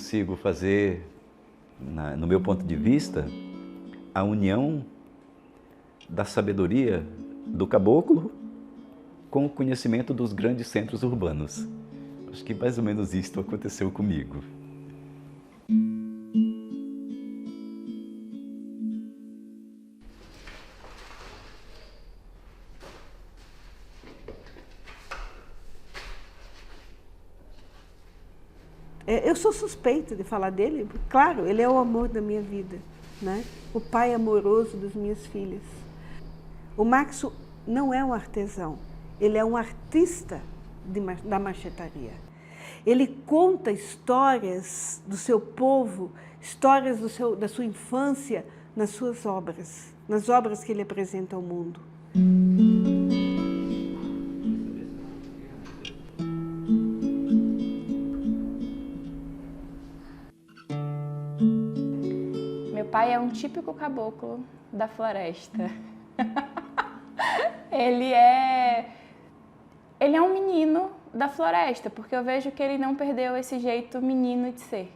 consigo fazer, no meu ponto de vista, a união da sabedoria do caboclo com o conhecimento dos grandes centros urbanos. Acho que mais ou menos isso aconteceu comigo. Eu sou suspeita de falar dele, claro, ele é o amor da minha vida, né? O pai amoroso das minhas filhas. O Maxo não é um artesão, ele é um artista da marchetaria. Ele conta histórias do seu povo, histórias da sua infância nas suas obras, nas obras que ele apresenta ao mundo. Meu pai é um típico caboclo da floresta. Ele é um menino da floresta, porque eu vejo que ele não perdeu esse jeito menino de ser.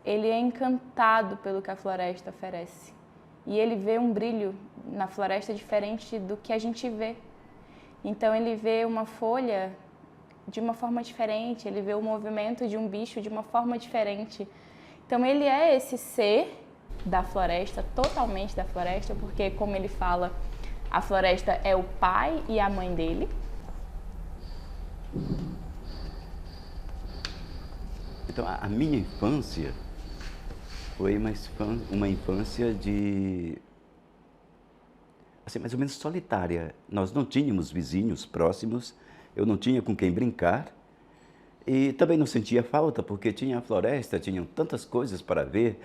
Ele é encantado pelo que a floresta oferece. E ele vê um brilho na floresta diferente do que a gente vê. Então ele vê uma folha de uma forma diferente, ele vê o movimento de um bicho de uma forma diferente. Então ele é esse ser da floresta, totalmente da floresta, porque, como ele fala, a floresta é o pai e a mãe dele. Então, a minha infância foi uma infância assim, mais ou menos solitária. Nós não tínhamos vizinhos próximos, eu não tinha com quem brincar e também não sentia falta, porque tinha a floresta, tinham tantas coisas para ver,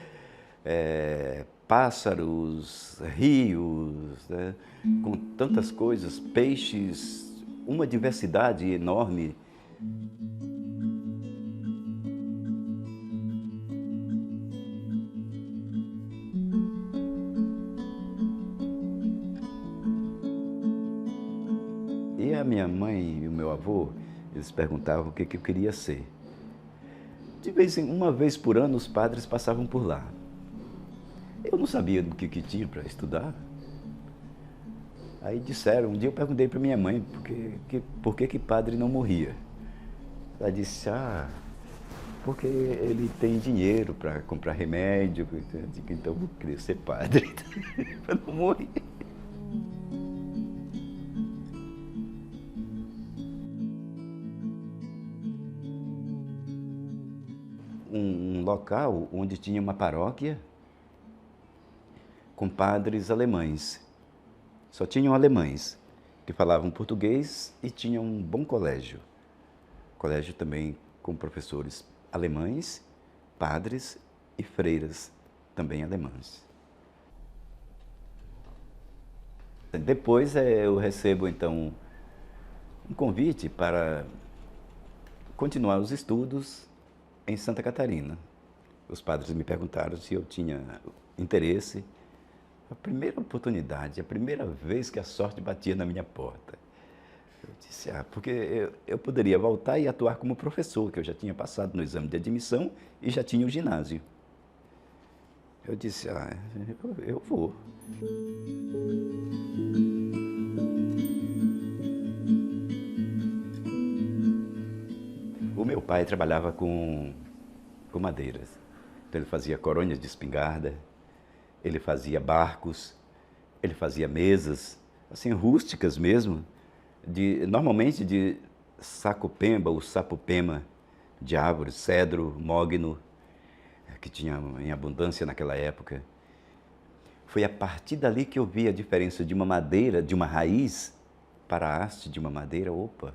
pássaros, rios, né, com tantas coisas, peixes, uma diversidade enorme. E a minha mãe e o meu avô, eles perguntavam o que eu queria ser. Uma vez por ano, os padres passavam por lá. Eu não sabia do que tinha para estudar. Aí disseram, um dia eu perguntei para minha mãe por que padre não morria. Ela disse, porque ele tem dinheiro para comprar remédio, então eu vou querer ser padre para não morrer. Um local onde tinha uma paróquia com padres alemães. Só tinham alemães que falavam português e tinham um bom colégio. Colégio também com professores alemães, padres e freiras também alemãs. Depois eu recebo então um convite para continuar os estudos em Santa Catarina. Os padres me perguntaram se eu tinha interesse. A primeira oportunidade, a primeira vez que a sorte batia na minha porta. Eu disse, porque eu poderia voltar e atuar como professor, que eu já tinha passado no exame de admissão e já tinha o ginásio. Eu disse, eu vou. O meu pai trabalhava com madeiras. Então ele fazia coronhas de espingarda, ele fazia barcos, ele fazia mesas, assim, rústicas mesmo, normalmente de sacopemba ou sapopema, de árvores, cedro, mogno, que tinha em abundância naquela época. Foi a partir dali que eu vi a diferença de uma madeira, de uma raiz, para a haste de uma madeira. Opa,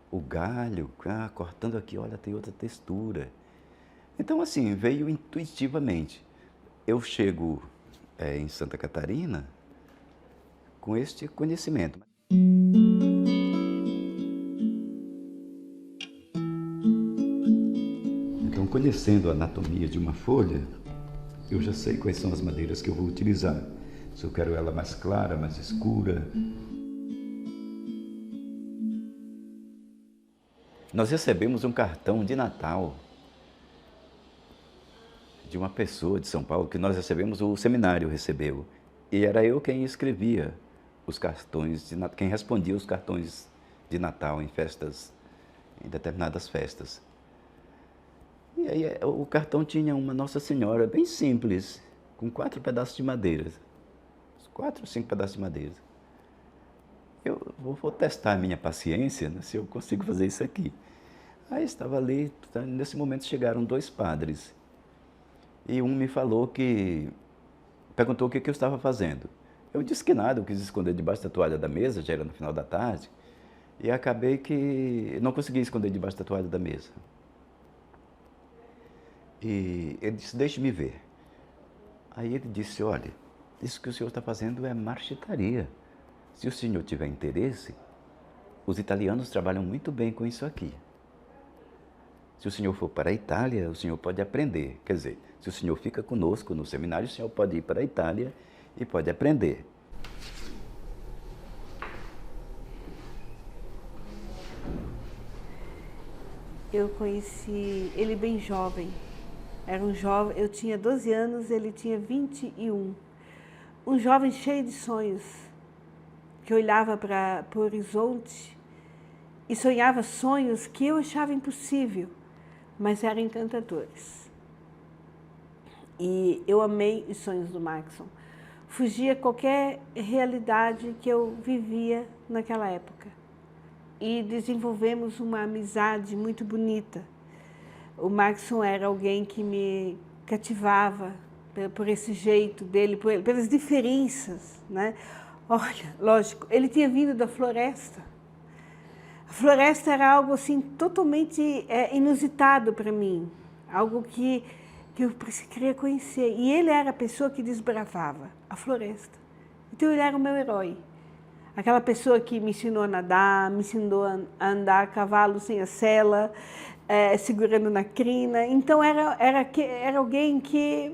o galho, cortando aqui, olha, tem outra textura. Então, assim, veio intuitivamente. Eu chego em Santa Catarina com este conhecimento. Então, conhecendo a anatomia de uma folha, eu já sei quais são as madeiras que eu vou utilizar. Se eu quero ela mais clara, mais escura. Nós recebemos um cartão de Natal de uma pessoa de São Paulo que nós recebemos, o seminário recebeu. E era eu quem escrevia os cartões, quem respondia os cartões de Natal em festas, em determinadas festas. E aí o cartão tinha uma Nossa Senhora bem simples, com 4 pedaços de madeira. 4 ou 5 pedaços de madeira. Eu vou testar a minha paciência, né, se eu consigo fazer isso aqui. Aí estava ali, nesse momento chegaram 2 padres. E um me falou perguntou o que eu estava fazendo. Eu disse que nada, eu quis esconder debaixo da toalha da mesa, já era no final da tarde, e acabei que não consegui esconder debaixo da toalha da mesa. E ele disse, deixe-me ver. Aí ele disse, olha, isso que o senhor está fazendo é marchetaria. Se o senhor tiver interesse, os italianos trabalham muito bem com isso aqui. Se o senhor for para a Itália, o senhor pode aprender. Quer dizer, se o senhor fica conosco no seminário, o senhor pode ir para a Itália e pode aprender. Eu conheci ele bem jovem. Era um jovem, eu tinha 12 anos, ele tinha 21. Um jovem cheio de sonhos, que olhava para o horizonte e sonhava sonhos que eu achava impossível, mas eram encantadores. E eu amei os sonhos do Maxson. Fugia qualquer realidade que eu vivia naquela época. E desenvolvemos uma amizade muito bonita. O Maxson era alguém que me cativava por esse jeito dele, pelas diferenças, né? Olha, lógico, ele tinha vindo da floresta. A floresta era algo assim totalmente inusitado para mim, algo que eu queria conhecer. E ele era a pessoa que desbravava a floresta. Então ele era o meu herói. Aquela pessoa que me ensinou a nadar, me ensinou a andar a cavalo sem a sela, segurando na crina. Então era alguém que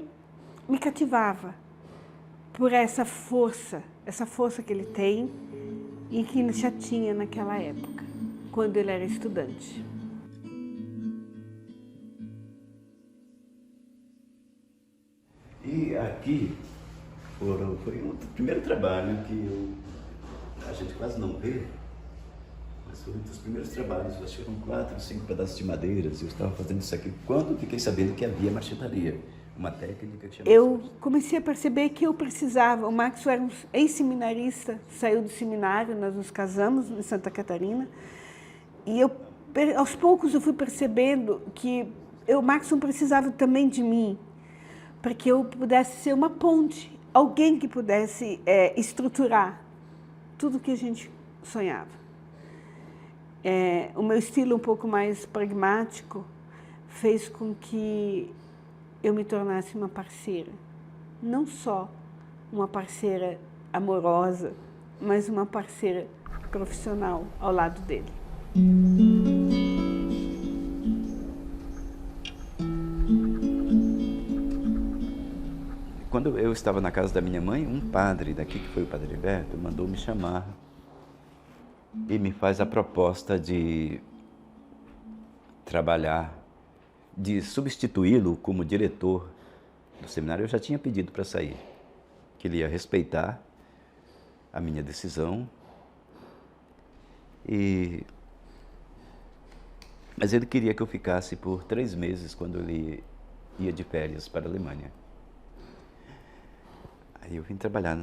me cativava por essa força que ele tem e que ele já tinha naquela época, quando ele era estudante. E aqui foi o primeiro trabalho que a gente quase não vê, mas foi um dos primeiros trabalhos. Eu acho que eram 4 ou 5 pedaços de madeiras. Eu estava fazendo isso aqui quando fiquei sabendo que havia marchetaria, uma técnica que chama. Eu comecei a perceber que eu precisava. O Maxson era um ex-seminarista, saiu do seminário, nós nos casamos em Santa Catarina, e aos poucos eu fui percebendo que o Maxson precisava também de mim, para que eu pudesse ser uma ponte, alguém que pudesse estruturar tudo que a gente sonhava. O meu estilo um pouco mais pragmático fez com que eu me tornasse uma parceira. Não só uma parceira amorosa, mas uma parceira profissional ao lado dele. Quando eu estava na casa da minha mãe, um padre daqui, que foi o Padre Heriberto, mandou me chamar e me faz a proposta de trabalhar, de substituí-lo como diretor do seminário. Eu já tinha pedido para sair, que ele ia respeitar a minha decisão, mas ele queria que eu ficasse por 3 meses quando ele ia de férias para a Alemanha. Aí eu vim trabalhar.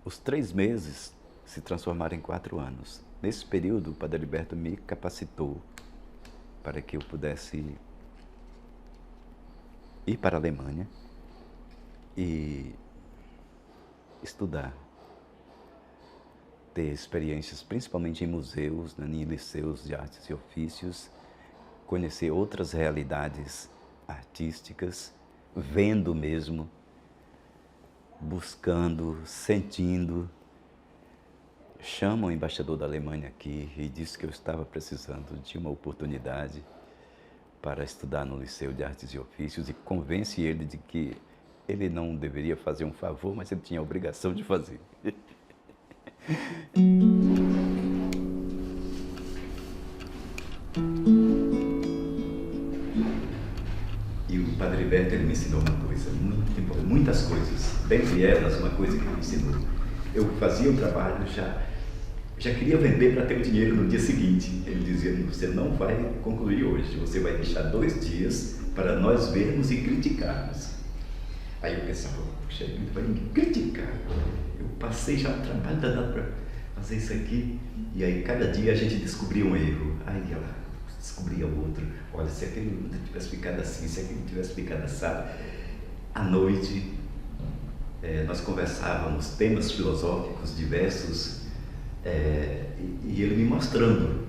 Os 3 meses se transformaram em 4 anos. Nesse período, o Padre Heriberto me capacitou para que eu pudesse ir para a Alemanha e estudar, ter experiências principalmente em museus, em liceus de artes e ofícios, conhecer outras realidades artísticas, vendo mesmo, buscando, sentindo. Chama o embaixador da Alemanha aqui e disse que eu estava precisando de uma oportunidade para estudar no Liceu de Artes e Ofícios e convence ele de que ele não deveria fazer um favor, mas ele tinha a obrigação de fazer. E o Padre Heriberto, ele me ensinou uma coisa. muitas coisas. Dentre elas, uma coisa que ele ensinou. Eu fazia o trabalho, já queria vender para ter o dinheiro no dia seguinte. Ele dizia, você não vai concluir hoje, você vai deixar 2 dias para nós vermos e criticarmos. Aí eu pensava, puxa, ele vai me criticar. Eu passei já um trabalho danado para fazer isso aqui. E aí cada dia a gente descobria um erro. Aí ela descobria outro. Olha, se aquele não tivesse ficado assim, se aquele tivesse ficado assado. À noite, nós conversávamos temas filosóficos diversos, e ele me mostrando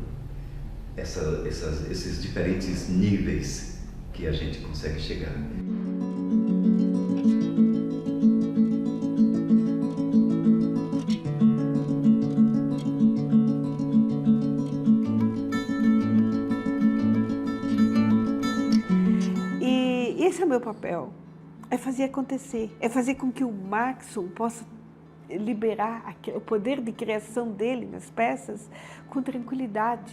esses diferentes níveis que a gente consegue chegar. E esse é o meu papel, é fazer acontecer, é fazer com que o Maxson possa liberar o poder de criação dele nas peças com tranquilidade,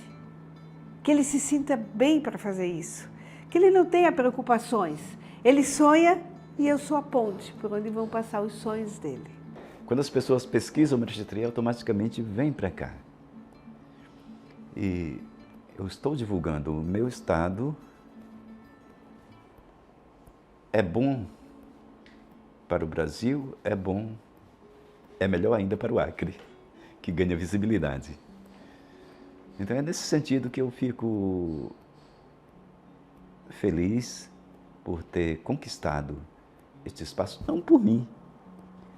que ele se sinta bem para fazer isso, que ele não tenha preocupações, ele sonha e eu sou a ponte por onde vão passar os sonhos dele. Quando as pessoas pesquisam Marechitria, automaticamente vêm para cá. E eu estou divulgando o meu estado. É bom para o Brasil, é bom, é melhor ainda para o Acre, que ganha visibilidade. Então é nesse sentido que eu fico feliz por ter conquistado este espaço, não por mim,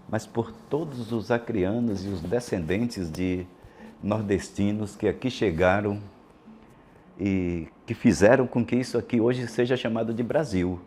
mas por todos os acreanos e os descendentes de nordestinos que aqui chegaram e que fizeram com que isso aqui hoje seja chamado de Brasil.